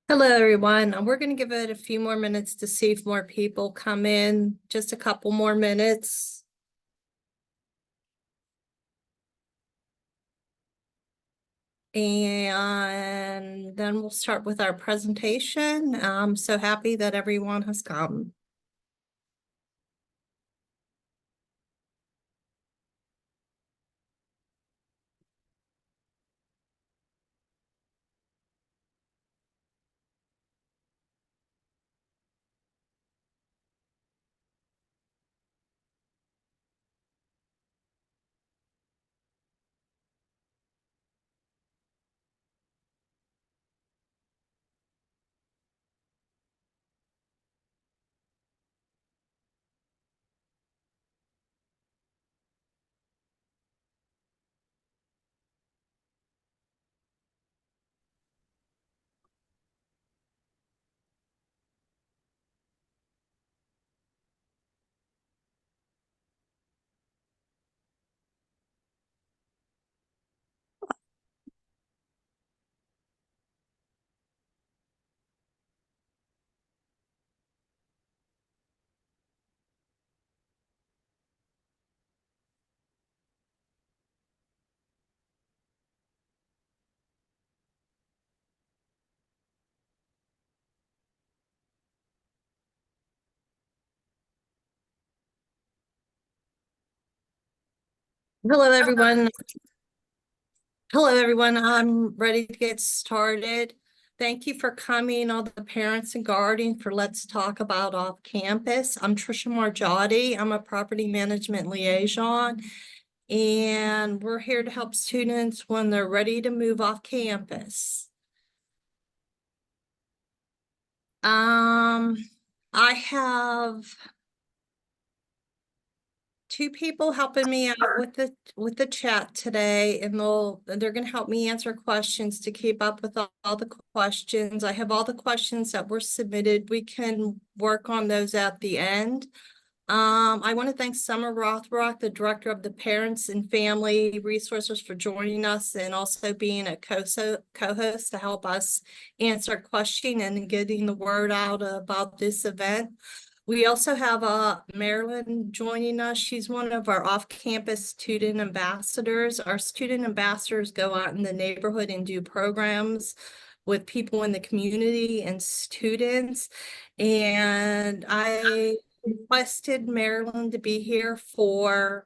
Hello, everyone. We're going to give it a few more minutes to see if more people come in. Just a couple more minutes. And then we'll start with our presentation. I'm so happy that everyone has come. Hello, everyone. Hello, everyone. I'm ready to get started. Thank you for coming, all the parents and guardians, for Let's Talk About Off Campus. I'm Trisha Margiotti. I'm a property management liaison, and we're here to help students when they're ready to move off campus. I have two people helping me out with the chat today, and they're going to help me answer questions to keep up with all the questions. I have all the questions that were submitted. We can work on those at the end. I want to thank Summer Rothrock, the director of the Parents and Family Resources, for joining us and also being a co-host to help us answer questions and getting the word out about this event. We also have Marilyn joining us. She's one of our off-campus student ambassadors. Our student ambassadors go out in the neighborhood and do programs with people in the community and students. And I requested Marilyn to be here for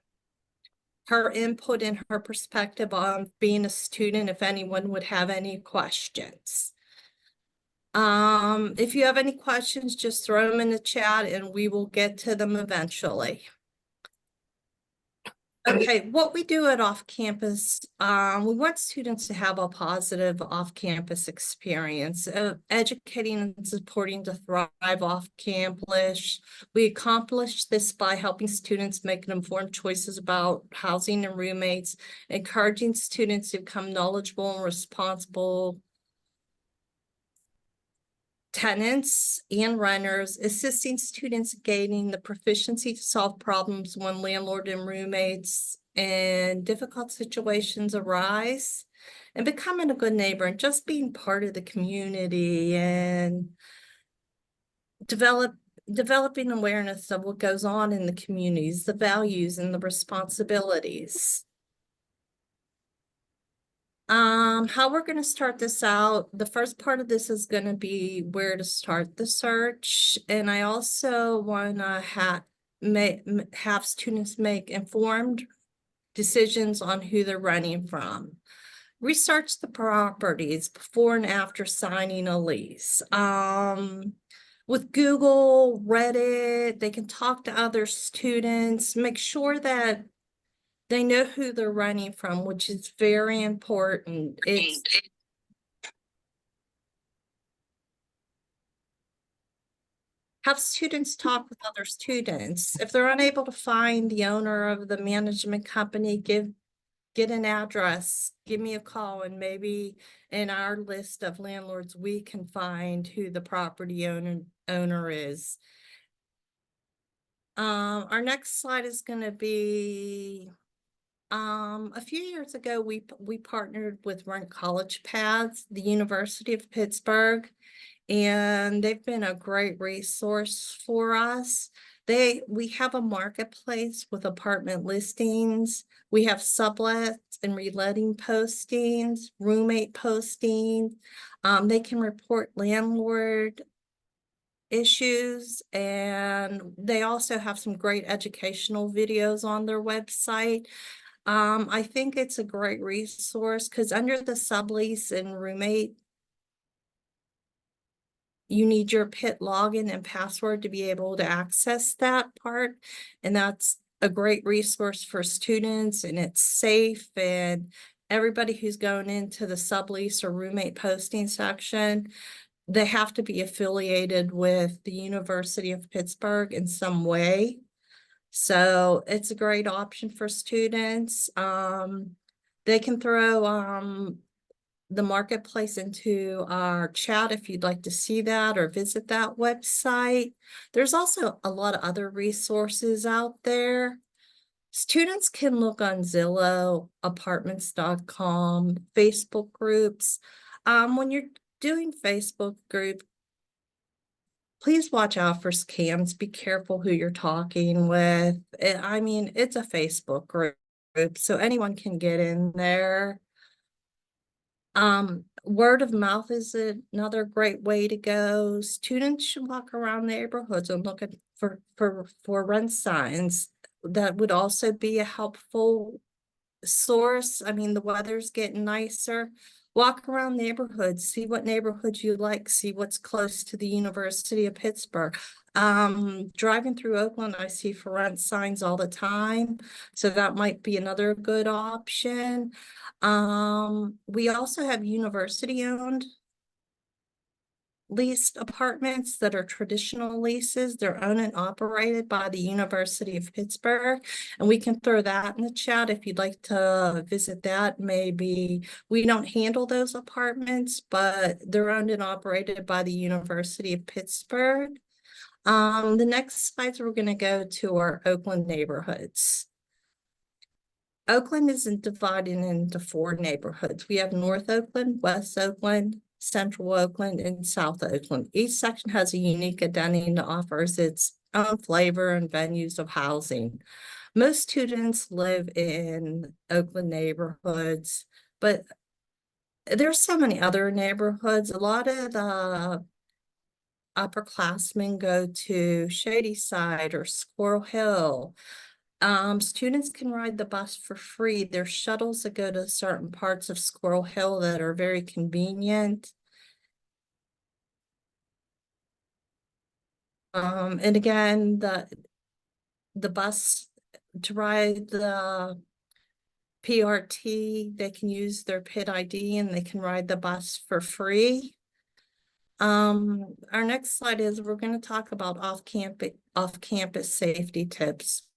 her input and her perspective on being a student, if anyone would have any questions. If you have any questions, just throw them in the chat and we will get to them eventually. Okay, what we do at off-campus, we want students to have a positive off-campus experience, educating and supporting to thrive off-campus. We accomplish this by helping students make informed choices about housing and roommates, encouraging students to become knowledgeable and responsible tenants and renters, assisting students gaining the proficiency to solve problems when landlord and roommates and difficult situations arise, and becoming a good neighbor and just being part of the community and developing awareness of what goes on in the communities, the values and the responsibilities. How we're going to start this out, the first part of this is going to be where to start the search. And I also want to have students make informed decisions on who they're renting from. Research the properties before and after signing a lease. With Google, Reddit, they can talk to other students, make sure that they know who they're running from, which is very important. Have students talk with other students. If they're unable to find the owner of the management company, get an address, give me a call, and maybe in our list of landlords, we can find who the property owner is. Our next slide is going to be a few years ago, we partnered with Rent College Paths, the University of Pittsburgh, and they've been a great resource for us. We have a marketplace with apartment listings. We have sublets and reletting postings, roommate postings. They can report landlord issues, and they also have some great educational videos on their website. I think it's a great resource because under the sublease and roommate, you need your Pitt login and password to be able to access that part. And that's a great resource for students, and it's safe, and everybody who's going into the sublease or roommate posting section, they have to be affiliated with the University of Pittsburgh in some way. So it's a great option for students. They can throw the marketplace into our chat if you'd like to see that or visit that website. There's also a lot of other resources out there. Students can look on Zillow, apartments.com, Facebook groups. When you're doing Facebook group, please watch out for scams. Be careful who you're talking with. I mean, it's a Facebook group, so anyone can get in there. Word of mouth is another great way to go. Students should walk around neighborhoods and look at for rent signs. That would also be a helpful source. I mean, the weather's getting nicer. Walk around neighborhoods, see what neighborhoods you like, see what's close to the University of Pittsburgh. Driving through Oakland, I see for rent signs all the time, so that might be another good option. We also have university-owned leased apartments that are traditional leases. They're owned and operated by the University of Pittsburgh. And we can throw that in the chat if you'd like to visit that. Maybe we don't handle those apartments, but they're owned and operated by the University of Pittsburgh. The next slides, we're going to go to our Oakland neighborhoods. Oakland is divided into 4 neighborhoods. We have North Oakland, West Oakland, Central Oakland, and South Oakland. Each section has a unique identity and offers its own flavor and venues of housing. Most students live in Oakland neighborhoods, but there's so many other neighborhoods. A lot of the upperclassmen go to Shady Side or Squirrel Hill. Students can ride the bus for free. There's shuttles that go to certain parts of Squirrel Hill that are very convenient. And again, the bus to ride the PRT, they can use their Pitt ID and they can ride the bus for free. Our next slide is we're going to talk about off-campus safety tips.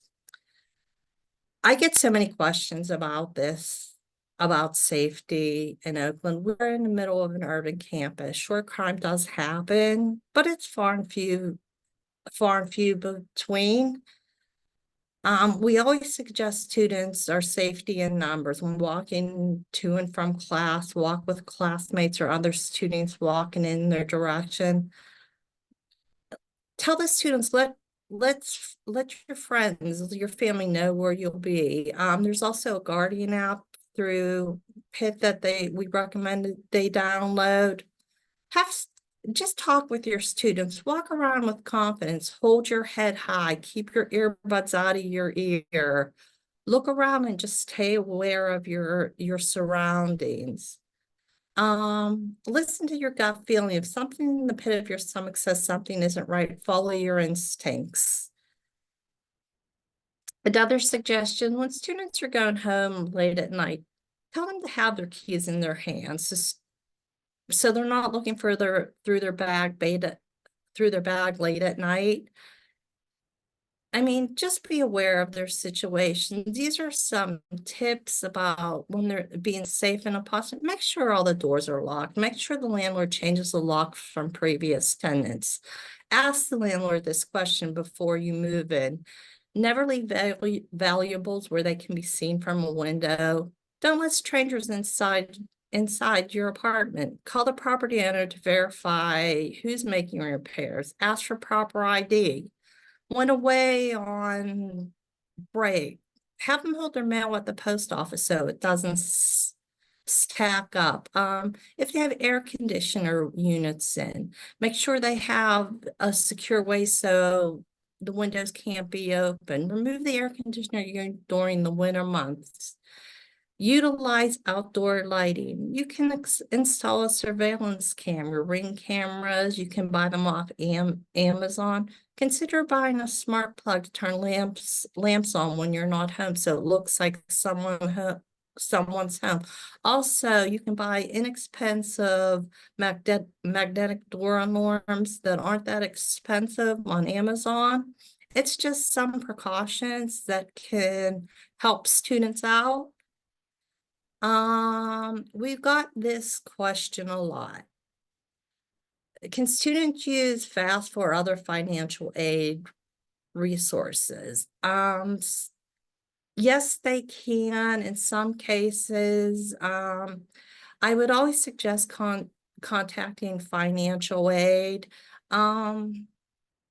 I get so many questions about this, about safety in Oakland. We're in the middle of an urban campus. Sure, crime does happen, but it's far and few between. We always suggest students are safety in numbers when walking to and from class, walk with classmates or other students walking in their direction. Tell the students, let your friends, your family know where you'll be. There's also a Guardian app through Pitt that we recommend they download. Just talk with your students, walk around with confidence, hold your head high, keep your earbuds out of your ear, look around and just stay aware of your surroundings. Listen to your gut feeling. If something in the pit of your stomach says something isn't right, follow your instincts. Another suggestion, when students are going home late at night, tell them to have their keys in their hands, just so they're not looking for through their bag late at night. I mean, just be aware of their situation. These are some tips about when they're being safe in a possum. Make sure all the doors are locked. Make sure the landlord changes the lock from previous tenants. Ask the landlord this question before you move in. Never leave valuables where they can be seen from a window. Don't let strangers inside your apartment. Call the property owner to verify who's making repairs. Ask for proper ID. Went away on break, have them hold their mail at the post office so it doesn't stack up. If they have air conditioner units in, make sure they have a secure way so the windows can't be open. Remove the air conditioner during the winter months. Utilize outdoor lighting. You can install a surveillance camera, Ring cameras. You can buy them off Amazon. Consider buying a smart plug to turn lamps on when you're not home, so it looks like someone's home. Also, you can buy inexpensive magnetic door alarms that aren't that expensive on Amazon. It's just some precautions that can help students out. We've got this question a lot. Can students use FAFSA or other financial aid resources? Yes, they can in some cases. I would always suggest contacting financial aid.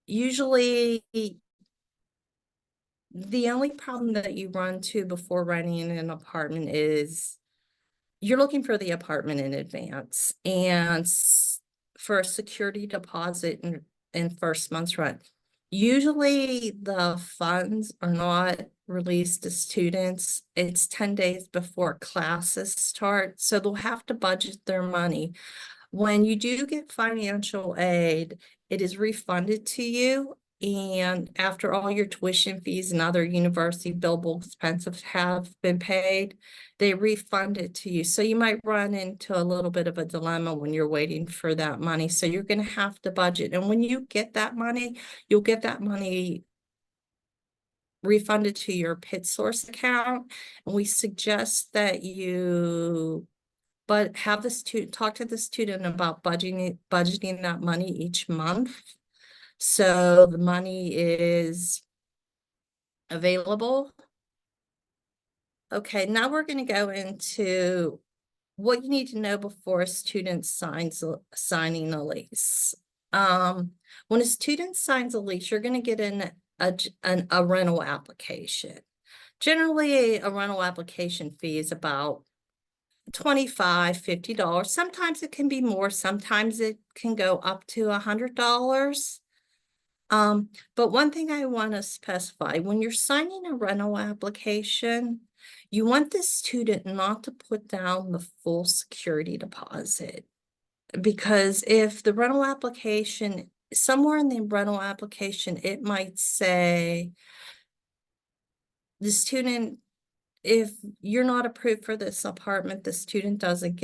Usually the only problem that you run to before renting an apartment is you're looking for the apartment in advance and for a security deposit and first month's rent. Usually the funds are not released to students. It's 10 days before classes start, so they'll have to budget their money. When you do get financial aid, it is refunded to you. And after all your tuition fees and other university billable expenses have been paid, they refund it to you. So you might run into a little bit of a dilemma when you're waiting for that money. So you're going to have to budget. And when you get that money, you'll get that money refunded to your Pitt Source account. And we suggest that you have the student talk to the student about budgeting that money each month. So the money is available. Okay, now we're going to go into what you need to know before a student signing a lease. When a student signs a lease, you're going to get a rental application. Generally, a rental application fee is about $25, $50. Sometimes it can be more. Sometimes it can go up to $100. But one thing I want to specify, when you're signing a rental application, you want the student not to put down the full security deposit. Because if the rental application, somewhere in the rental application, it might say the student, if you're not approved for this apartment, the student doesn't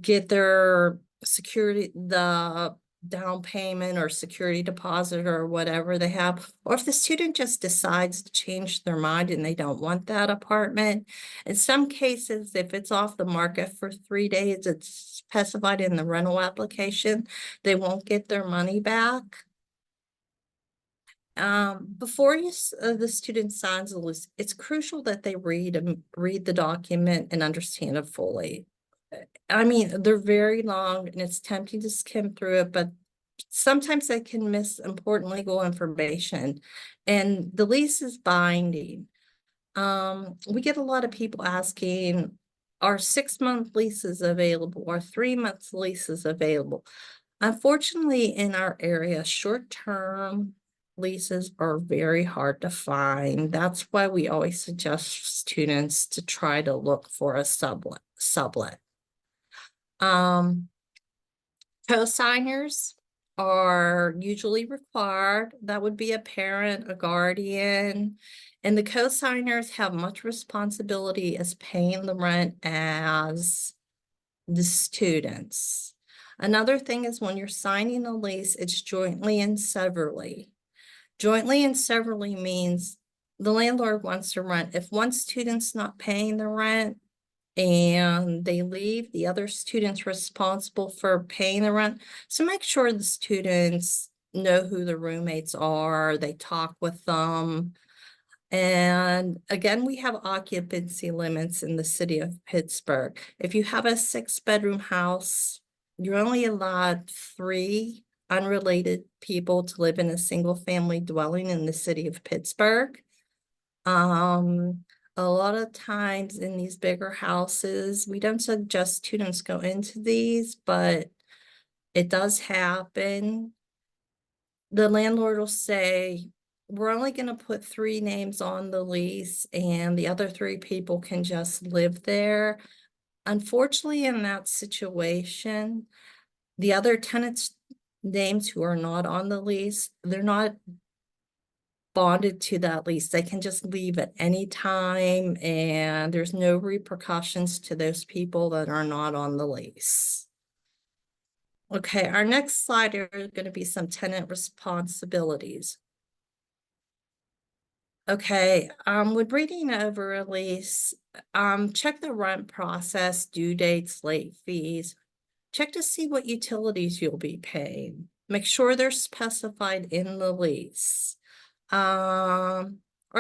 get their security, the down payment or security deposit or whatever they have, or if the student just decides to change their mind and they don't want that apartment. In some cases, if it's off the market for 3 days, it's specified in the rental application, they won't get their money back. Before the student signs the list, it's crucial that they read the document and understand it fully. I mean, they're very long and it's tempting to skim through it, but sometimes they can miss important legal information. And the lease is binding. We get a lot of people asking, are 6-month leases available? Are 3-month leases available? Unfortunately, in our area, short-term leases are very hard to find. That's why we always suggest students to try to look for a sublet. Co-signers are usually required. That would be a parent, a guardian, and the co-signers have much responsibility as paying the rent as the students. Another thing is when you're signing a lease, it's jointly and severally. Jointly and severally means the landlord wants to rent. If one student's not paying the rent, and they leave, the other student's responsible for paying the rent. So make sure the students know who the roommates are, they talk with them. And again, we have occupancy limits in the city of Pittsburgh. If you have a 6-bedroom house, you're only allowed 3 unrelated people to live in a single family dwelling in the city of Pittsburgh. A lot of times in these bigger houses, we don't suggest students go into these, but it does happen. The landlord will say, we're only going to put 3 names on the lease and the other 3 people can just live there. Unfortunately, in that situation, the other tenants' names who are not on the lease, they're not bonded to that lease. They can just leave at any time and there's no repercussions to those people that are not on the lease. Okay, our next slide are going to be some tenant responsibilities. Okay, when reading over a lease, check the rent process, due dates, late fees. Check to see what utilities you'll be paying. Make sure they're specified in the lease. Are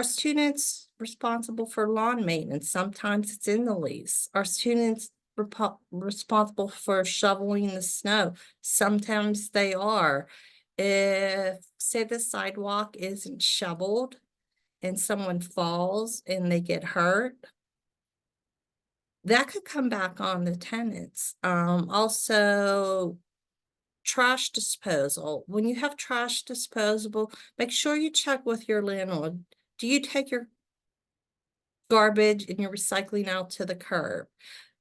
students responsible for lawn maintenance? Sometimes it's in the lease. Are students responsible for shoveling the snow? Sometimes they are. If, say, the sidewalk isn't shoveled and someone falls and they get hurt, that could come back on the tenants. Also, trash disposal. When you have trash disposal, make sure you check with your landlord. Do you take your garbage and your recycling out to the curb?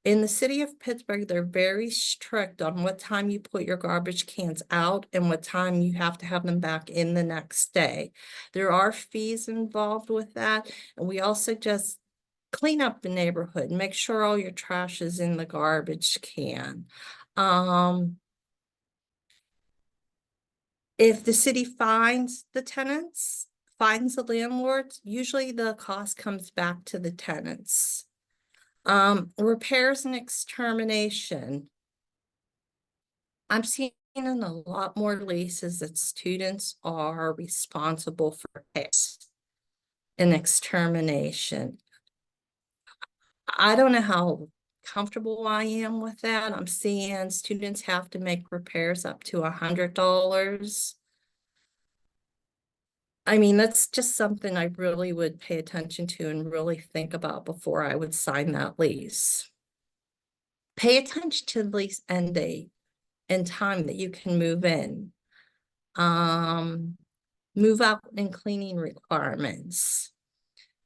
In the city of Pittsburgh, they're very strict on what time you put your garbage cans out and what time you have to have them back in the next day. There are fees involved with that, and we also just clean up the neighborhood. Make sure all your trash is in the garbage can. If the city fines the tenants, fines the landlords, usually the cost comes back to the tenants. Repairs and extermination. I'm seeing in a lot more leases that students are responsible for repairs and extermination. I don't know how comfortable I am with that. I'm seeing students have to make repairs up to $100. I mean, that's just something I really would pay attention to and really think about before I would sign that lease. Pay attention to the lease end date and time that you can move in. Move out and cleaning requirements.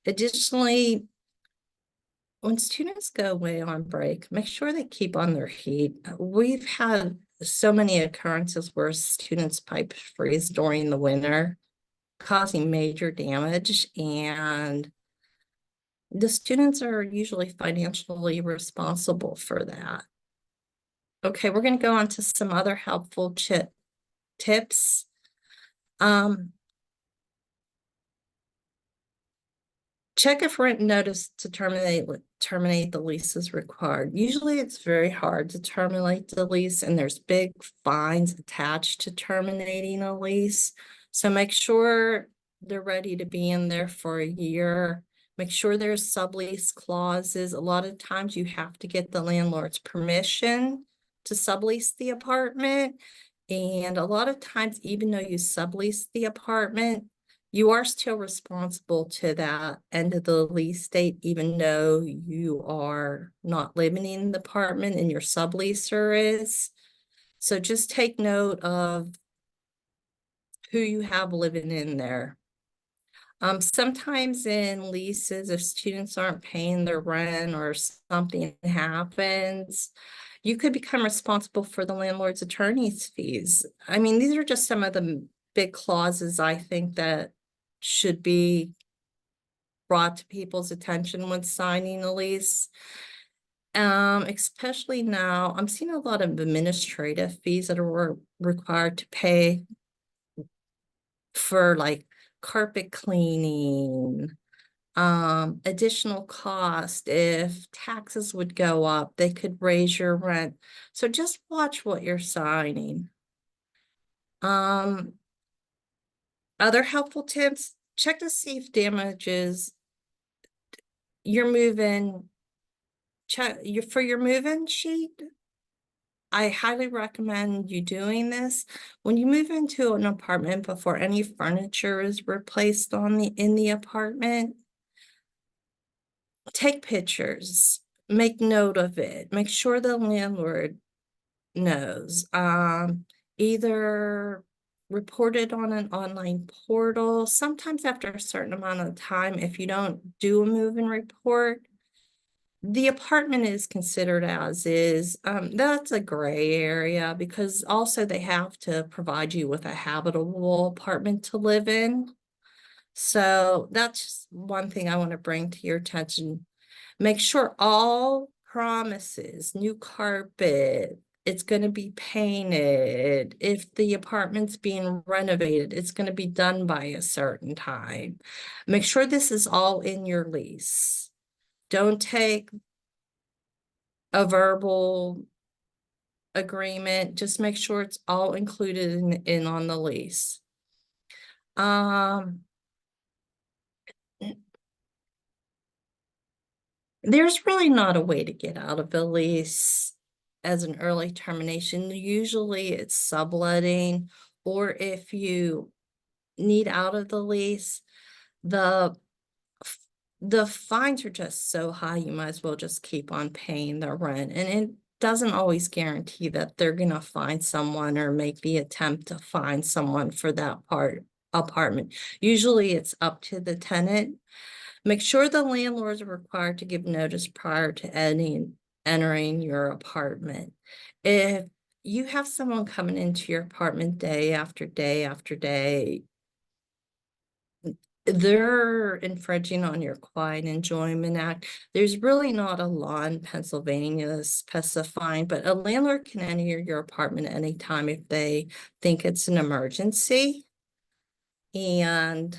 Additionally, when students go away on break, make sure they keep on their heat. We've had so many occurrences where students' pipes freeze during the winter, causing major damage, and the students are usually financially responsible for that. Okay, we're going to go on to some other helpful tips. Check if rent notice to terminate the lease is required. Usually it's very hard to terminate the lease, and there's big fines attached to terminating a lease. So make sure they're ready to be in there for a year. Make sure there's sublease clauses. A lot of times you have to get the landlord's permission to sublease the apartment. And a lot of times, even though you sublease the apartment, you are still responsible to that end of the lease date, even though you are not living in the apartment and your subleaser is. So just take note of who you have living in there. Sometimes in leases, if students aren't paying their rent or something happens, you could become responsible for the landlord's attorney's fees. I mean, these are just some of the big clauses I think that should be brought to people's attention when signing a lease. Especially now, I'm seeing a lot of administrative fees that are required to pay for like carpet cleaning, additional cost. If taxes would go up, they could raise your rent. So just watch what you're signing. Other helpful tips, check to see if damages you're moving, check for your move-in sheet. I highly recommend you doing this. When you move into an apartment before any furniture is replaced in the apartment, take pictures, make note of it, make sure the landlord knows. Either report it on an online portal. Sometimes after a certain amount of time, if you don't do a move-in report, the apartment is considered as is. That's a gray area because also they have to provide you with a habitable apartment to live in. So that's just one thing I want to bring to your attention. Make sure all promises, new carpet, it's going to be painted. If the apartment's being renovated, it's going to be done by a certain time. Make sure this is all in your lease. Don't take a verbal agreement. Just make sure it's all included in on the lease. There's really not a way to get out of the lease as an early termination. Usually it's subletting, or if you need out of the lease, the the fines are just so high, you might as well just keep on paying the rent. And it doesn't always guarantee that they're going to find someone or make the attempt to find someone for that apartment. Usually it's up to the tenant. Make sure the landlords are required to give notice prior to entering your apartment. If you have someone coming into your apartment day after day after day, they're infringing on your Quiet Enjoyment Act. There's really not a law in Pennsylvania specifying, but a landlord can enter your apartment anytime if they think it's an emergency. And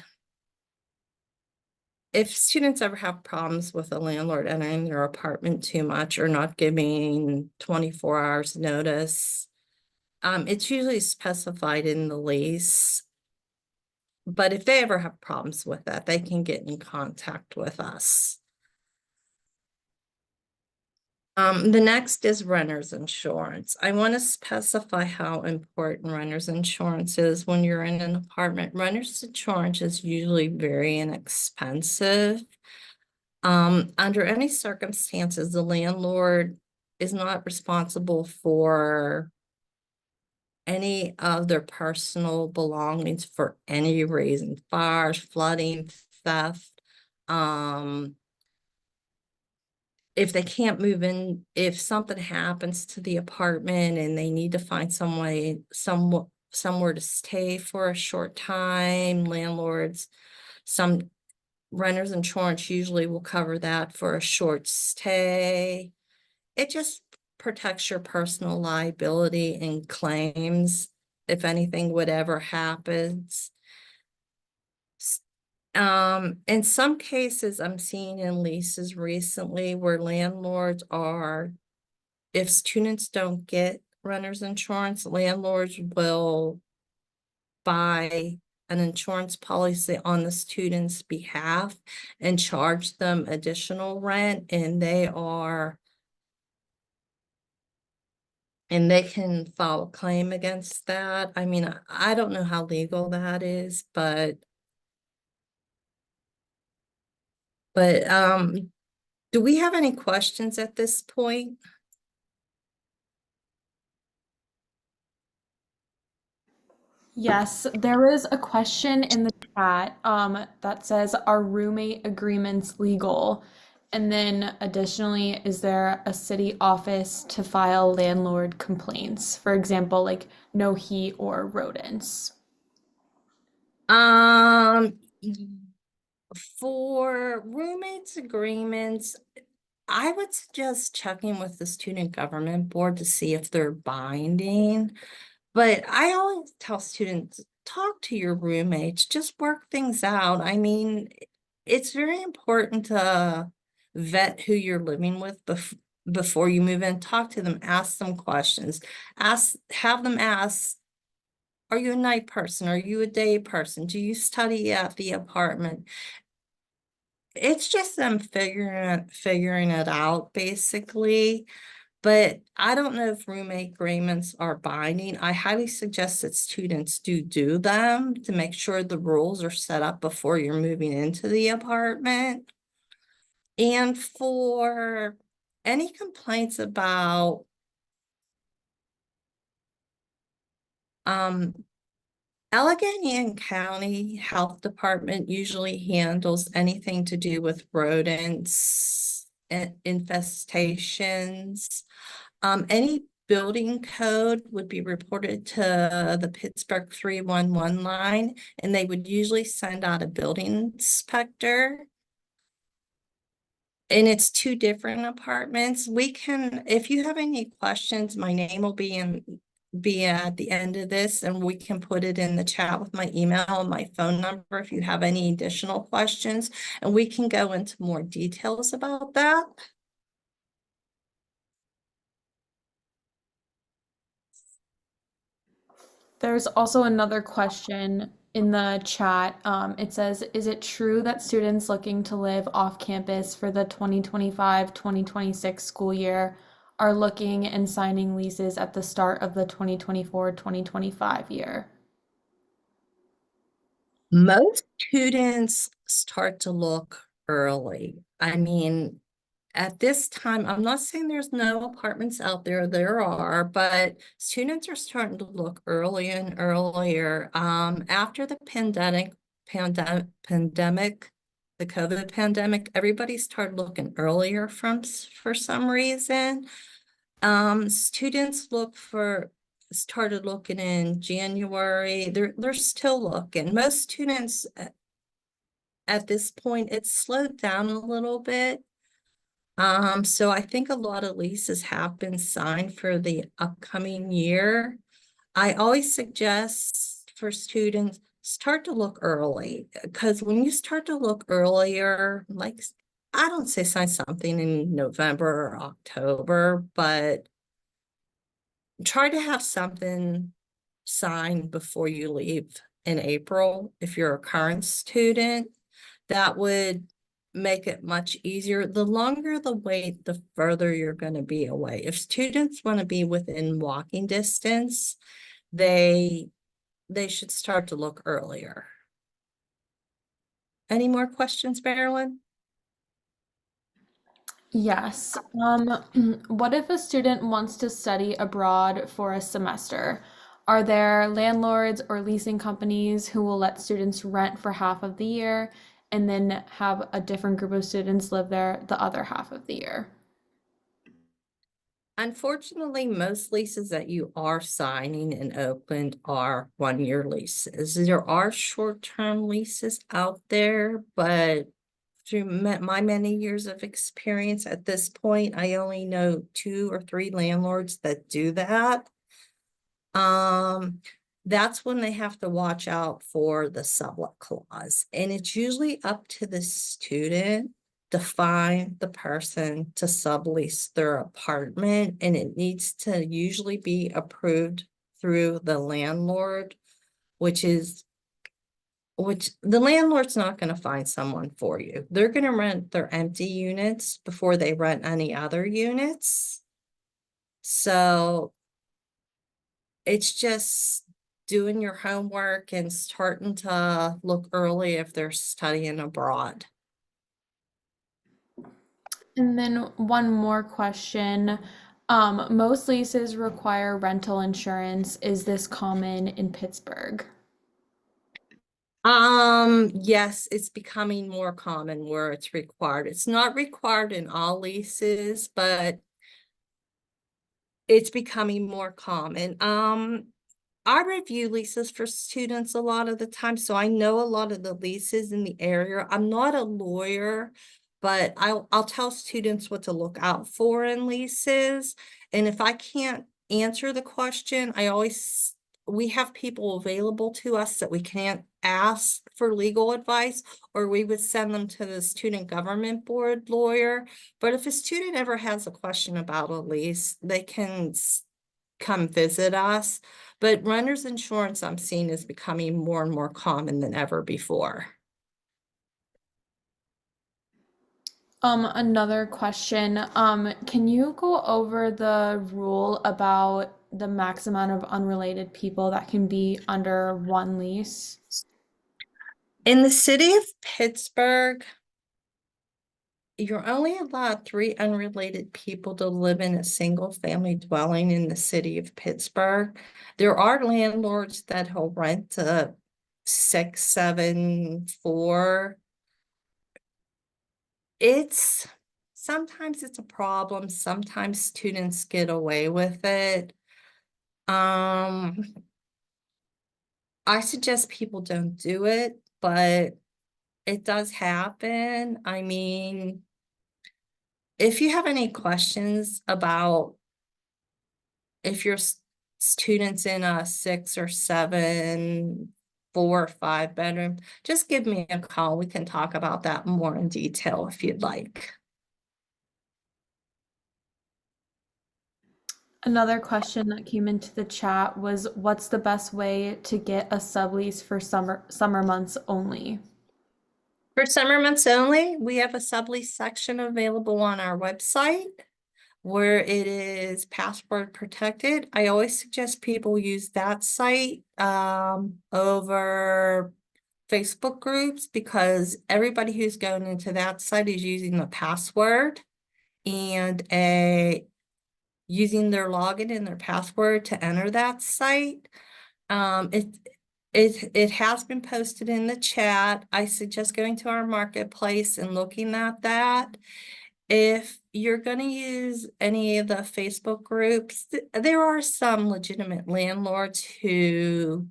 if students ever have problems with a landlord entering their apartment too much or not giving 24 hours notice, it's usually specified in the lease. But if they ever have problems with that, they can get in contact with us. The next is renter's insurance. I want to specify how important renter's insurance is when you're in an apartment. Renter's insurance is usually very inexpensive. Under any circumstances, the landlord is not responsible for any of their personal belongings for any reason, fires, flooding, theft. Um, if they can't move in, if something happens to the apartment and they need to find somewhere to stay for a short time, some renters insurance usually will cover that for a short stay. It just protects your personal liability and claims if anything would ever happens. In some cases, I'm seeing in leases recently where landlords are, if students don't get renter's insurance, landlords will buy an insurance policy on the student's behalf and charge them additional rent, and they can file a claim against that. I mean, I don't know how legal that is, but do we have any questions at this point? Yes, there is a question in the chat that says, are roommate agreements legal? And then additionally, is there a city office to file landlord complaints? For example, like no heat or rodents. Um, for roommates agreements, I would suggest checking with the student government board to see if they're binding. But I always tell students, talk to your roommates, just work things out. I mean, it's very important to vet who you're living with before you move in. Talk to them, ask them questions. Have them ask, are you a night person? Are you a day person? Do you study at the apartment? It's just them figuring it out, basically. But I don't know if roommate agreements are binding. I highly suggest that students do them to make sure the rules are set up before you're moving into the apartment. And for any complaints about um Allegheny County Health Department usually handles anything to do with rodents and infestations. Any building code would be reported to the Pittsburgh 311 line, and they would usually send out a building inspector. And it's two different apartments. If you have any questions, my name will be at the end of this, and we can put it in the chat with my email and my phone number if you have any additional questions, and we can go into more details about that. There's also another question in the chat. It says, is it true that students looking to live off campus for the 2025-2026 school year are looking and signing leases at the start of the 2024-2025 year? Most students start to look early. I mean, at this time, I'm not saying there's no apartments out there, there are, but students are starting to look earlier and earlier. After the pandemic, the COVID pandemic, everybody started looking earlier for some reason. Students started looking in January. They're still looking. Most students at this point, it's slowed down a little bit. So I think a lot of leases have been signed for the upcoming year. I always suggest for students, start to look early, because when you start to look earlier, like, I don't say sign something in November or October, but try to have something signed before you leave in April if you're a current student. That would make it much easier. The longer the wait, the further you're going to be away. If students want to be within walking distance, they should start to look earlier. Any more questions, Marilyn? Yes. What if a student wants to study abroad for a semester? Are there landlords or leasing companies who will let students rent for half of the year and then have a different group of students live there the other half of the year? Unfortunately, most leases that you are signing in Oakland are 1-year leases. There are short-term leases out there, but through my many years of experience at this point, I only know 2 or 3 landlords that do that. Um, that's when they have to watch out for the sublet clause, and it's usually up to the student to find the person to sublease their apartment, and it needs to usually be approved through the landlord, which the landlord's not going to find someone for you. They're going to rent their empty units before they rent any other units. So it's just doing your homework and starting to look early if they're studying abroad. And then one more question. Most leases require rental insurance. Is this common in Pittsburgh? Yes, it's becoming more common where it's required. It's not required in all leases, but it's becoming more common. I review leases for students a lot of the time, so I know a lot of the leases in the area. I'm not a lawyer, but I'll tell students what to look out for in leases. And if I can't answer the question, we have people available to us that we can't ask for legal advice, or we would send them to the student government board lawyer. But if a student ever has a question about a lease, they can come visit us. But renter's insurance I'm seeing is becoming more and more common than ever before. Another question. Can you go over the rule about the max amount of unrelated people that can be under one lease? In the city of Pittsburgh, you're only allowed 3 unrelated people to live in a single family dwelling in the city of Pittsburgh. There are landlords that will rent a 6, 7, 4. It's sometimes it's a problem. Sometimes students get away with it. Um, I suggest people don't do it, but it does happen. I mean, if you have any questions about if your students in a 6 or 7, 4 or 5 bedroom, just give me a call. We can talk about that more in detail if you'd like. Another question that came into the chat was, what's the best way to get a sublease for summer months only? For summer months only, we have a sublease section available on our website where it is password protected. I always suggest people use that site over Facebook groups, because everybody who's going into that site is using the password and using their login and their password to enter that site. Um, it it has been posted in the chat. I suggest going to our marketplace and looking at that. If you're going to use any of the Facebook groups, there are some legitimate landlords who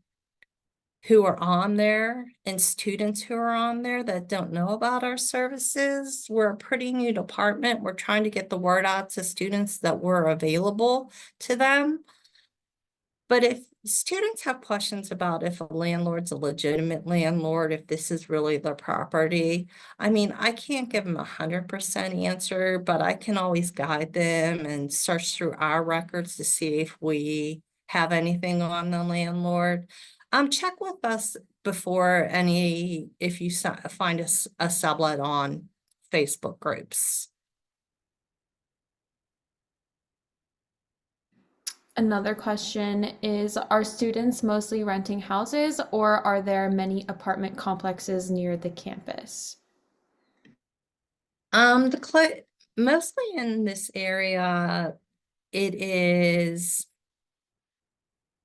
are on there and students who are on there that don't know about our services. We're a pretty new department. We're trying to get the word out to students that we're available to them. But if students have questions about if a landlord's a legitimate landlord, if this is really their property, I mean, I can't give them 100% answer, but I can always guide them and search through our records to see if we have anything on the landlord. Check with us before if you find a sublet on Facebook groups. Another question is, are students mostly renting houses or are there many apartment complexes near the campus? Mostly in this area, it is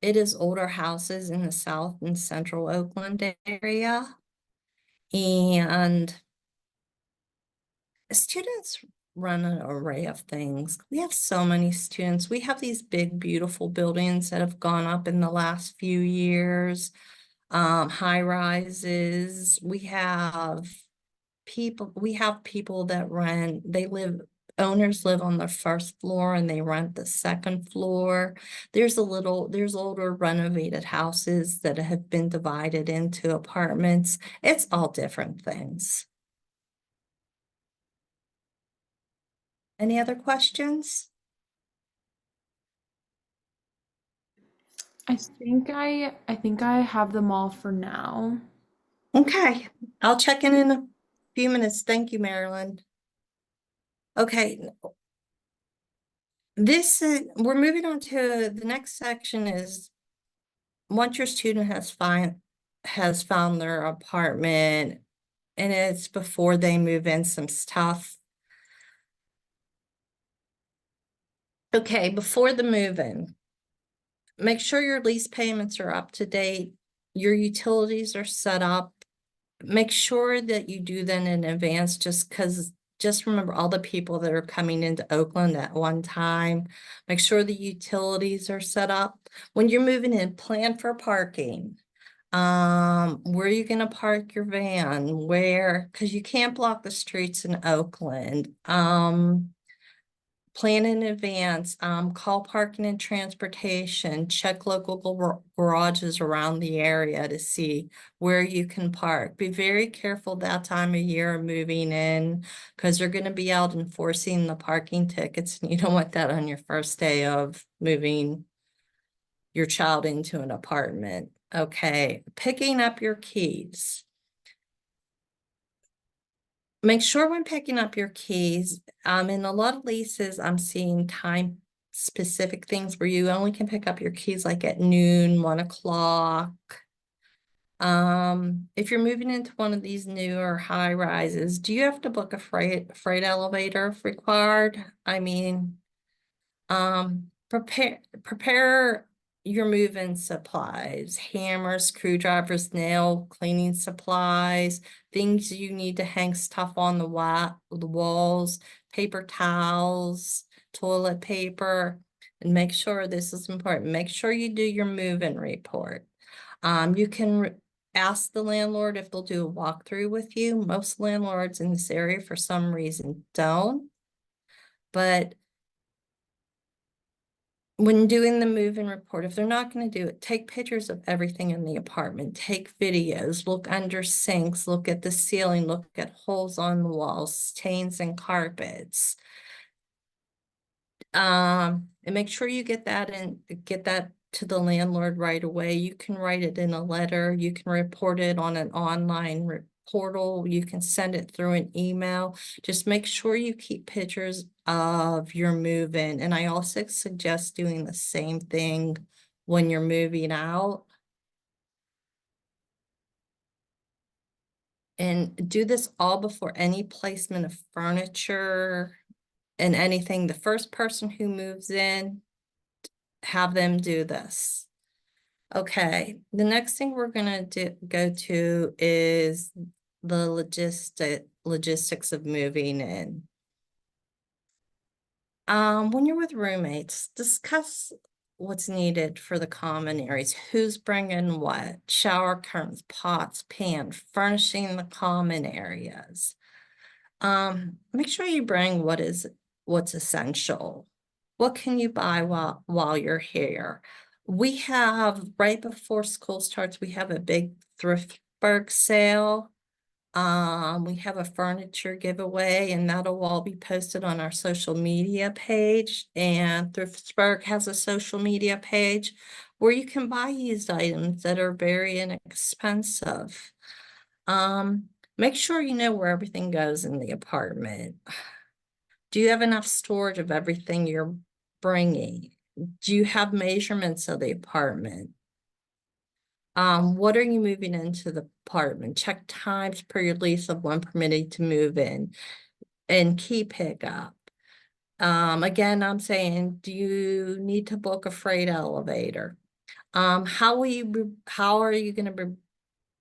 It is older houses in the south and central Oakland area. And students run an array of things. We have so many students. We have these big, beautiful buildings that have gone up in the last few years, high rises. We have people that owners live on the first floor and they rent the second floor. There's older renovated houses that have been divided into apartments. It's all different things. Any other questions? I think I have them all for now. Okay, I'll check in a few minutes. Thank you, Marilyn. Okay, we're moving on to the next section is once your student has found their apartment and it's before they move in some stuff. Okay, before the move-in, make sure your lease payments are up to date, your utilities are set up. Make sure that you do that in advance just remember all the people that are coming into Oakland at one time. Make sure the utilities are set up. When you're moving in, plan for parking. Where are you gonna park your van? Where, because you can't block the streets in Oakland. Plan in advance, call parking and transportation, check local garages around the area to see where you can park. Be very careful that time of year moving in because they're going to be out enforcing the parking tickets. And you don't want that on your first day of moving your child into an apartment. Okay, picking up your keys. Make sure when picking up your keys, in a lot of leases, I'm seeing time specific things where you only can pick up your keys like at noon, 1 o'clock. If you're moving into one of these newer high rises, do you have to book a freight elevator if required? I mean, prepare your move-in supplies, hammers, screwdrivers, nail cleaning supplies, things you need to hang stuff on the walls, paper towels, toilet paper, and make sure this is important. Make sure you do your move-in report. You can ask the landlord if they'll do a walkthrough with you. Most landlords in this area, for some reason, don't. But when doing the move-in report, if they're not going to do it, take pictures of everything in the apartment, take videos, look under sinks, look at the ceiling, look at holes on the walls, stains and carpets. And make sure you get that to the landlord right away. You can write it in a letter, you can report it on an online portal, you can send it through an email. Just make sure you keep pictures of your move-in. And I also suggest doing the same thing when you're moving out. And do this all before any placement of furniture and anything. The first person who moves in, have them do this. Okay, the next thing we're gonna go to is the logistics of moving in. When you're with roommates, discuss what's needed for the common areas. Who's bringing what? Shower curtains, pots, pan, furnishing the common areas. Make sure you bring what's essential. What can you buy while you're here? We have, right before school starts, we have a big Thriftburg sale. We have a furniture giveaway, and that'll all be posted on our social media page. And Thriftburg has a social media page where you can buy used items that are very inexpensive. Make sure you know where everything goes in the apartment. Do you have enough storage of everything you're bringing? Do you have measurements of the apartment? What are you moving into the apartment? Check times per your lease of when permitted to move in and key pickup. Again, I'm saying, do you need to book a freight elevator? How are you gonna be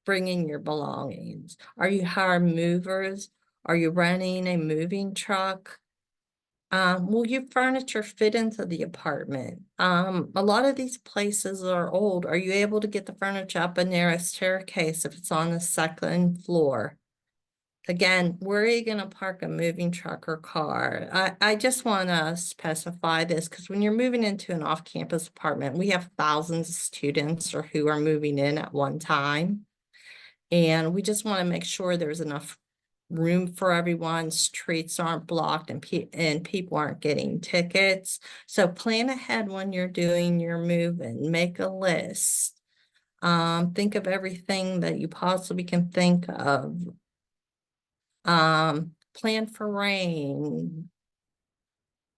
bringing your belongings? Are you hiring movers? Are you renting a moving truck? Will your furniture fit into the apartment? A lot of these places are old. Are you able to get the furniture up a narrow staircase if it's on the second floor? Again, where are you going to park a moving truck or car? I just want to specify this because when you're moving into an off-campus apartment, we have thousands of students or who are moving in at one time. And we just want to make sure there's enough room for everyone, streets aren't blocked and people aren't getting tickets. So plan ahead when you're doing your move and make a list. Think of everything that you possibly can think of. Plan for rain.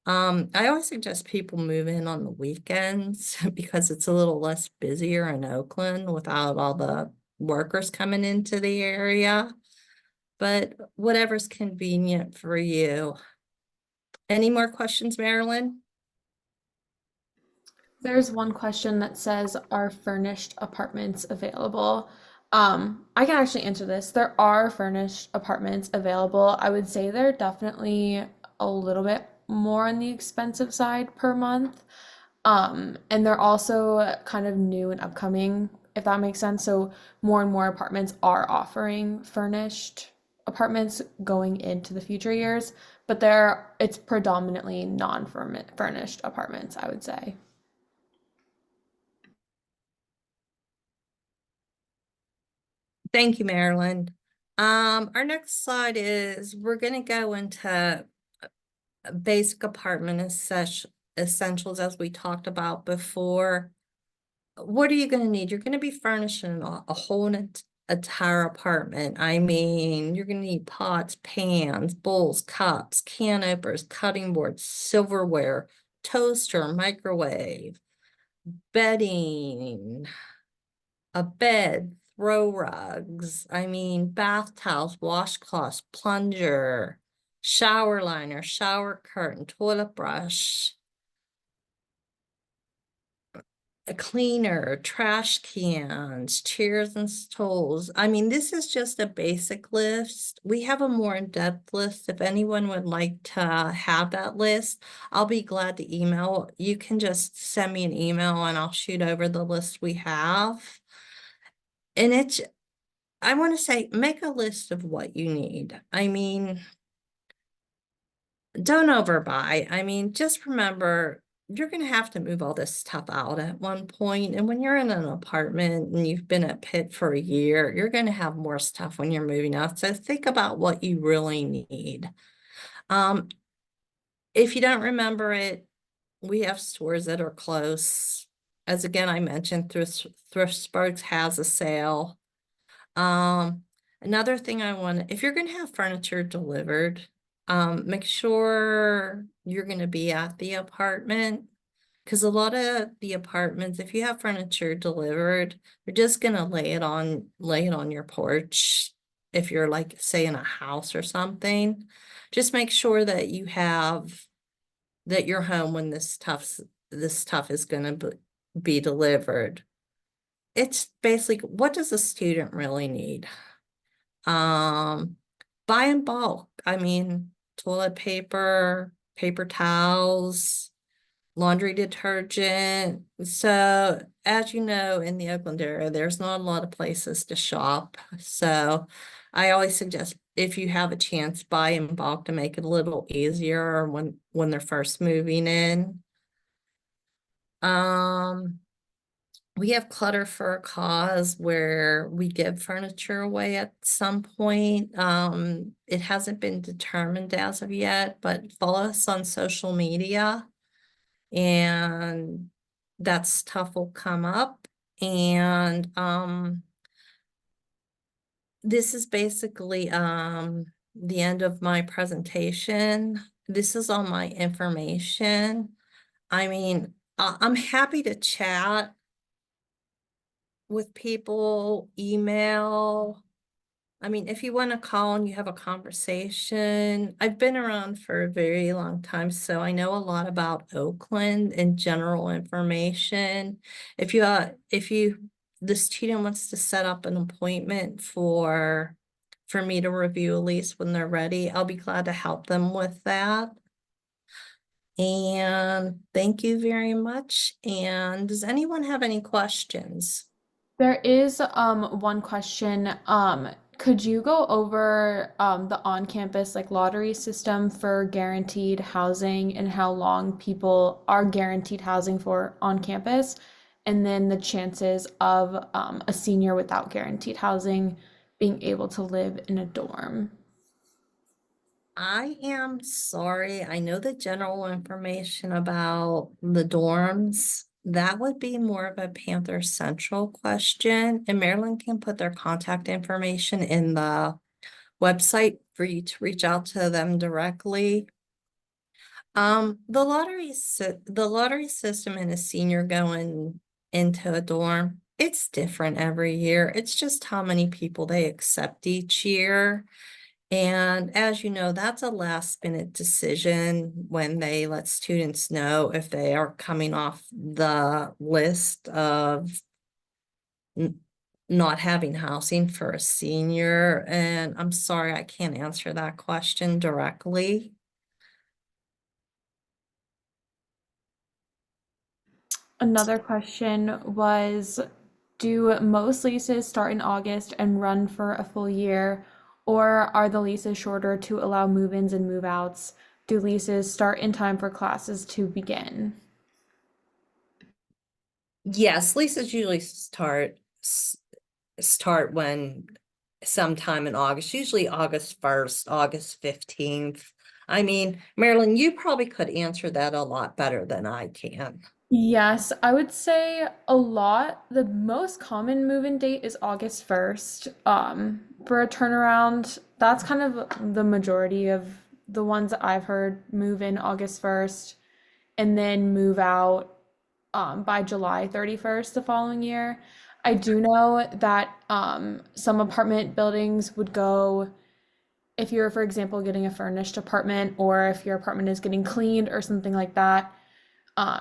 I always suggest people move in on the weekends because it's a little less busier in Oakland without all the workers coming into the area. But whatever's convenient for you. Any more questions, Marilyn? There's one question that says, are furnished apartments available? I can actually answer this. There are furnished apartments available. I would say they're definitely a little bit more on the expensive side per month. And they're also kind of new and upcoming, if that makes sense. So more and more apartments are offering furnished apartments going into the future years, but it's predominantly non-furnished apartments, I would say. Thank you, Marilyn. Our next slide is we're going to go into basic apartment essentials as we talked about before. What are you going to need? You're going to be furnishing a whole entire apartment. I mean, you're going to need pots, pans, bowls, cups, can openers, cutting boards, silverware, toaster, microwave, bedding, a bed, throw rugs, I mean, bath towels, washcloths, plunger, shower liner, shower curtain, toilet brush, a cleaner, trash cans, chairs and stools. I mean, this is just a basic list. We have a more in-depth list. If anyone would like to have that list, I'll be glad to email. You can just send me an email and I'll shoot over the list we have. And I want to say, make a list of what you need. I mean, don't overbuy. I mean, just remember, you're going to have to move all this stuff out at one point. And when you're in an apartment and you've been at Pitt for a year, you're going to have more stuff when you're moving out. So think about what you really need. Um, if you don't remember it, we have stores that are close. As again, I mentioned, Thrift has a sale. Um, Another thing if you're gonna have furniture delivered, make sure you're gonna be at the apartment. Because a lot of the apartments, if you have furniture delivered, they're just gonna lay it on your porch. If you're like, say, in a house or something, just make sure that that you're home when this stuff is gonna be delivered. It's basically, what does a student really need? Um, Buy in bulk. I mean, toilet paper, paper towels, laundry detergent. So, as you know, in the Oakland area, there's not a lot of places to shop. So, I always suggest if you have a chance, buy in bulk to make it a little easier when they're first moving in. Um, we have Clutter for a Cause where we give furniture away at some point. It hasn't been determined as of yet, but follow us on social media and that stuff will come up. And this is basically the end of my presentation. This is all my information. I mean, I'm happy to chat with people, email. I mean, if you want to call and you have a conversation, I've been around for a very long time, so I know a lot about Oakland and general information. If the student wants to set up an appointment for me to review a lease when they're ready, I'll be glad to help them with that. And thank you very much. And does anyone have any questions? There is one question. Could you go over the on-campus like lottery system for guaranteed housing and how long people are guaranteed housing for on campus, and then the chances of a senior without guaranteed housing being able to live in a dorm? I am sorry. I know the general information about the dorms. That would be more of a Panther Central question, and Maryland can put their contact information in the website for you to reach out to them directly. The lottery system and a senior going into a dorm, it's different every year. It's just how many people they accept each year. And as you know, that's a last minute decision when they let students know if they are coming off the list of n- not having housing for a senior. And I'm sorry, I can't answer that question directly. Another question was, do most leases start in August and run for a full year, or are the leases shorter to allow move-ins and move-outs? Do leases start in time for classes to begin? Yes, leases usually start when sometime in August, usually August 1st, August 15th. I mean, Marilyn, you probably could answer that a lot better than I can. Yes, I would say a lot. The most common move-in date is August 1st. For a turnaround, that's kind of the majority of the ones that I've heard move in August 1st and then move out by July 31st the following year. I do know that some apartment buildings would go, if you're, for example, getting a furnished apartment or if your apartment is getting cleaned or something like that,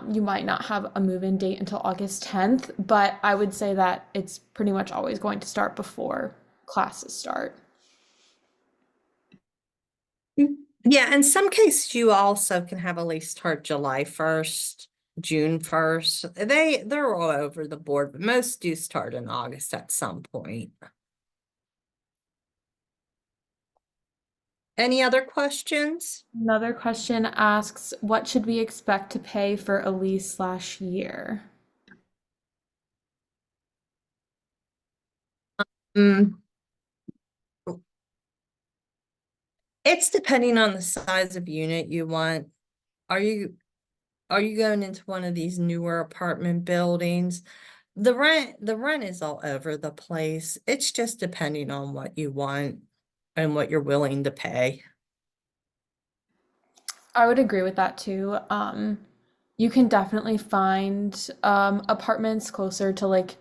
you might not have a move-in date until August 10th, but I would say that it's pretty much always going to start before classes start. Yeah, in some cases you also can have a lease start July 1st, June 1st. They're all over the board, but most do start in August at some point. Any other questions? Another question asks, what should we expect to pay for a lease slash year? Mm, it's depending on the size of unit you want. Are you are you going into one of these newer apartment buildings? The rent is all over the place. It's just depending on what you want and what you're willing to pay. I would agree with that too. You can definitely find apartments closer to like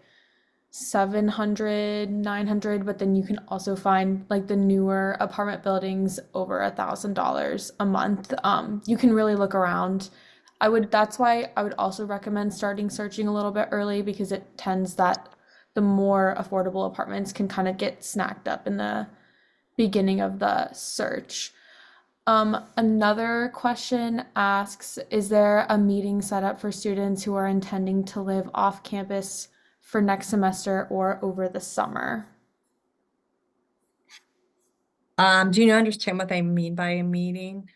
700, 900, but then you can also find like the newer apartment buildings over $1,000 a month. You can really look around. That's why I would also recommend starting searching a little bit early because it tends that the more affordable apartments can kind of get snacked up in the beginning of the search. Another question asks, is there a meeting set up for students who are intending to live off campus for next semester or over the summer? Do you understand what I mean by a meeting?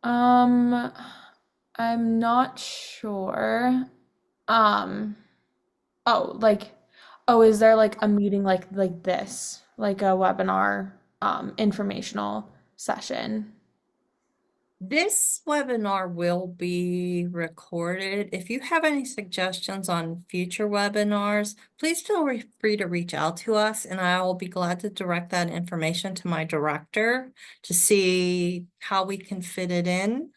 Um, I'm not sure. Um, oh, like, oh, is there like a meeting like this, like a webinar, informational session? This webinar will be recorded. If you have any suggestions on future webinars, please feel free to reach out to us and I will be glad to direct that information to my director to see how we can fit it in.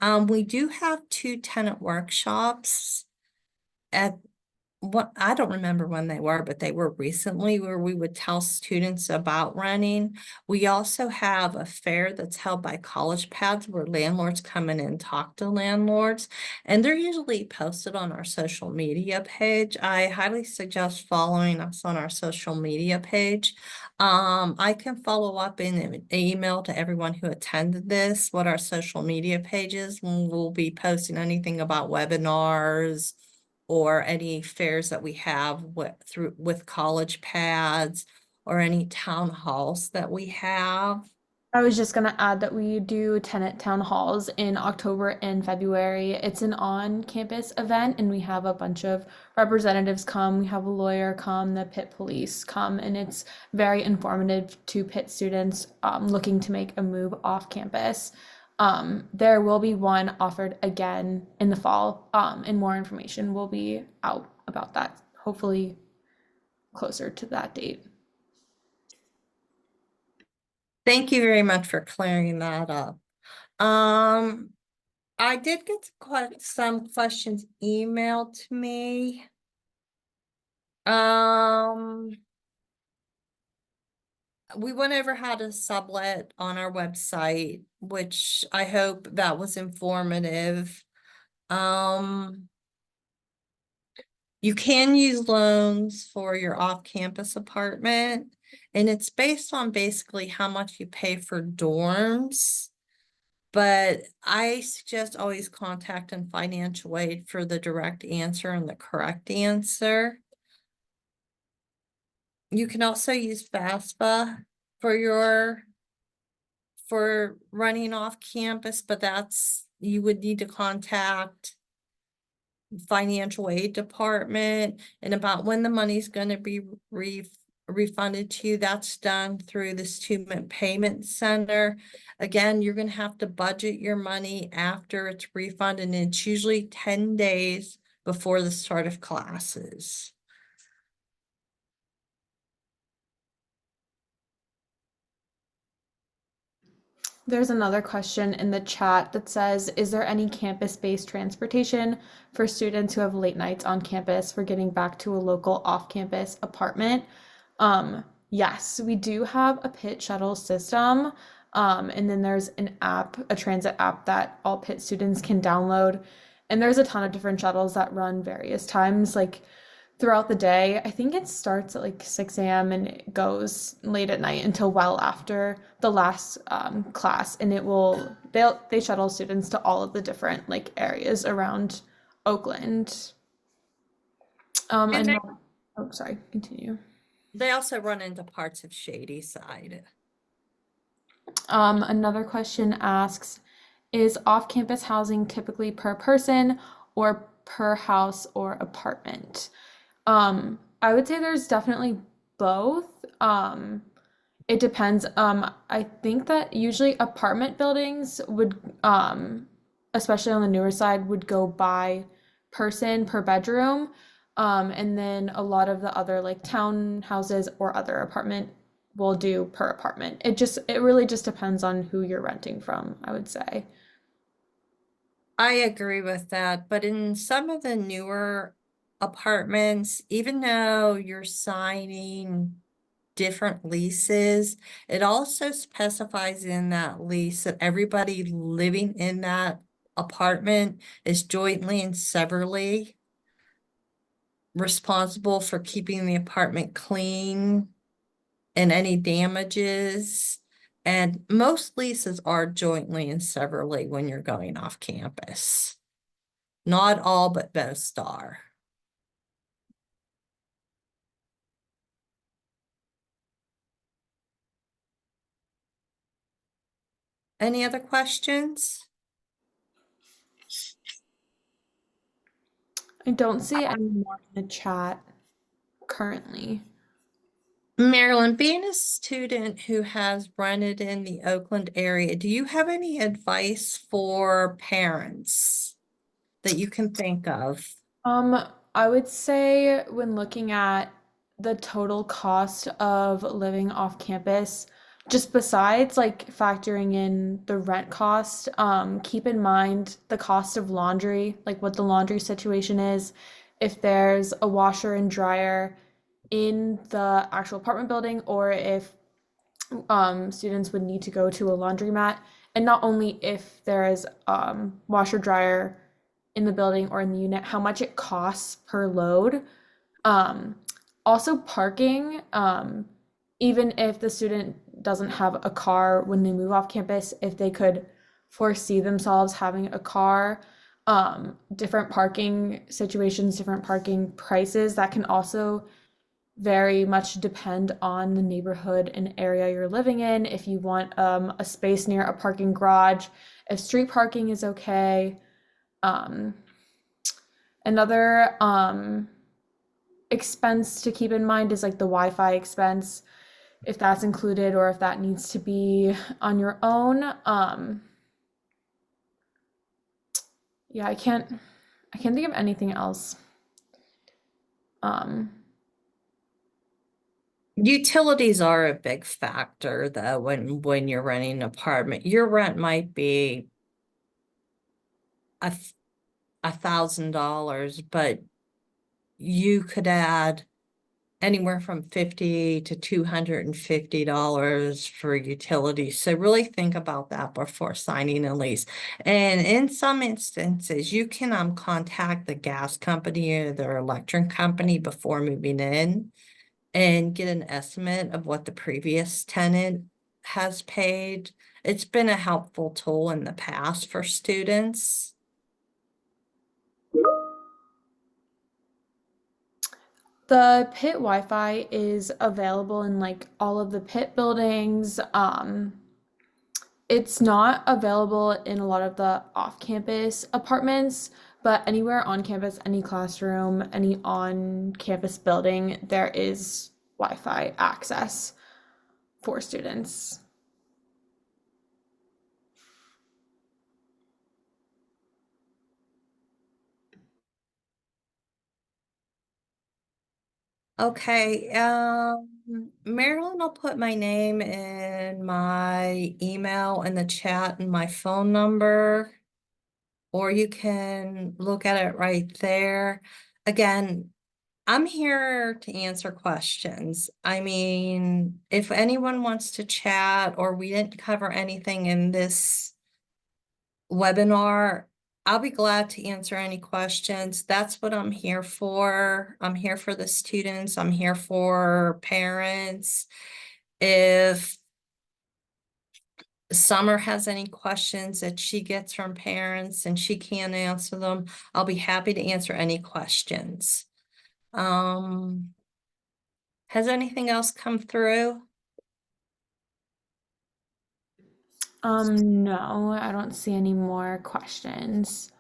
We do have two tenant workshops at what, I don't remember when they were, but they were recently where we would tell students about renting. We also have a fair that's held by college pads where landlords come in and talk to landlords. And they're usually posted on our social media page. I highly suggest following us on our social media page. I can follow up in an email to everyone who attended this, what our social media page is. We'll be posting anything about webinars or any fairs that we have with college pads or any town halls that we have. I was just gonna add that we do tenant town halls in October and February. It's an on-campus event, and we have a bunch of representatives come. We have a lawyer come, the Pitt police come, and it's very informative to Pitt students looking to make a move off campus. There will be one offered again in the fall, and more information will be out about that, hopefully closer to that date. Thank you very much for clearing that up. Um, I did get quite some questions emailed to me. Um, we went over how to sublet on our website, which I hope that was informative. Um, you can use loans for your off-campus apartment, and it's based on basically how much you pay for dorms. But I suggest always contacting financial aid for the direct answer and the correct answer. You can also use FAFSA for running off campus, but you would need to contact financial aid department and about when the money's going to be refunded to you. That's done through the student payment center. Again, you're going to have to budget your money after it's refunded, and it's usually 10 days before the start of classes. There's another question in the chat that says, is there any campus-based transportation for students who have late nights on campus for getting back to a local off-campus apartment? Yes, we do have a Pitt shuttle system. And then there's an app, a transit app that all Pitt students can download. And there's a ton of different shuttles that run various times, like throughout the day. I think it starts at like 6 a.m. and it goes late at night until well after the last class. And they shuttle students to all of the different like areas around Oakland. And And oh, sorry, continue. they also run into parts of Shady Side. Another question asks, is off-campus housing typically per person or per house or apartment? I would say there's definitely both. It depends. I think that usually apartment buildings would, especially on the newer side, would go by person per bedroom. And then a lot of the other like townhouses or other apartment will do per apartment. It really just depends on who you're renting from, I would say. I agree with that, but in some of the newer apartments, even though you're signing different leases, it also specifies in that lease that everybody living in that apartment is jointly and severally responsible for keeping the apartment clean and any damages. And most leases are jointly and severally when you're going off campus. Not all, but most are. Any other questions? I don't see any more in the chat currently. Marilyn, being a student who has rented in the Oakland area, do you have any advice for parents that you can think of? I would say when looking at the total cost of living off campus, just besides like factoring in the rent cost, keep in mind the cost of laundry, like what the laundry situation is, if there's a washer and dryer in the actual apartment building, or if students would need to go to a laundromat, and not only if there is washer dryer in the building or in the unit, how much it costs per load. Um, Also parking, even if the student doesn't have a car when they move off campus, if they could foresee themselves having a car, different parking situations, different parking prices, that can also very much depend on the neighborhood and area you're living in. If you want a space near a parking garage, if street parking is okay. Um, Another expense to keep in mind is like the Wi-Fi expense, if that's included or if that needs to be on your own. Yeah, I can't think of anything else. Um, Utilities are a big factor though when you're renting an apartment. Your rent might be a $1,000, but you could add anywhere from 50 to $250 for utilities. So really think about that before signing a lease. And in some instances, you can contact the gas company or their electric company before moving in and get an estimate of what the previous tenant has paid. It's been a helpful tool in the past for students. the Pitt Wi-Fi is available in like all of the Pitt buildings. It's not available in a lot of the off-campus apartments, but anywhere on campus, any classroom, any on-campus building, there is Wi-Fi access for students. Okay, Marilyn will put my name and my email in the chat and my phone number, or you can look at it right there. Again, I'm here to answer questions. I mean, if anyone wants to chat or we didn't cover anything in this webinar, I'll be glad to answer any questions. That's what I'm here for. I'm here for the students. I'm here for parents. If Summer has any questions that she gets from parents and she can't answer them, I'll be happy to answer any questions. Has anything else come through? No, I don't see any more questions.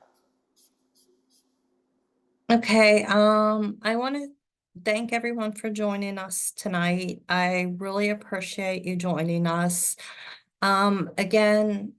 Okay, I want to thank everyone for joining us tonight. I really appreciate you joining us. Again,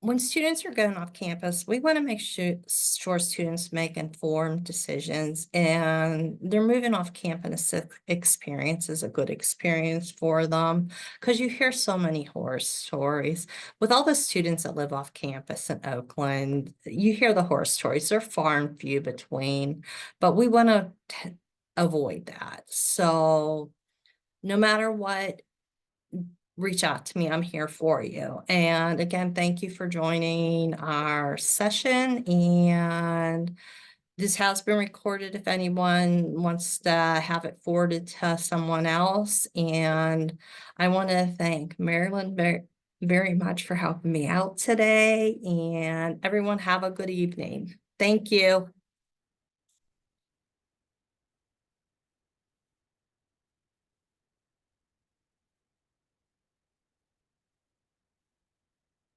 when students are going off campus, we want to make sure students make informed decisions and they're moving off campus experience is a good experience for them because you hear so many horror stories. With all the students that live off campus in Oakland, you hear the horror stories. They're far and few between, but we want to avoid that. So no matter what, reach out to me. I'm here for you. And again, thank you for joining our session. And this has been recorded if anyone wants to have it forwarded to someone else. And I want to thank Marilyn very much for helping me out today. And everyone have a good evening. Thank you.